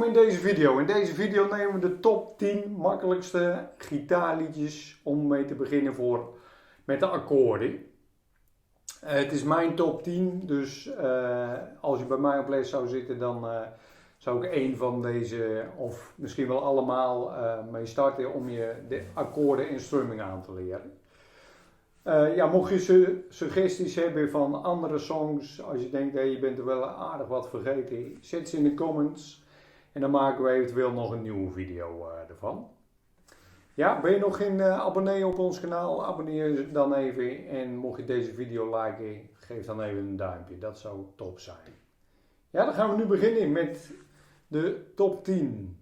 in deze video. In deze video nemen we de top 10 makkelijkste gitaarliedjes om mee te beginnen met de akkoorden. Het is mijn top 10, dus als je bij mij op les zou zitten, dan zou ik één van deze, of misschien wel allemaal, mee starten om je de akkoorden en strumming aan te leren. Mocht je suggesties hebben van andere songs, als je denkt dat je bent er wel aardig wat vergeten, zet ze in de comments en dan maken we eventueel nog een nieuwe video ervan. Ja, ben je nog geen abonnee op ons kanaal, abonneer je dan even en mocht je deze video liken, geef dan even een duimpje, dat zou top zijn. Ja, dan gaan we nu beginnen met de top 10.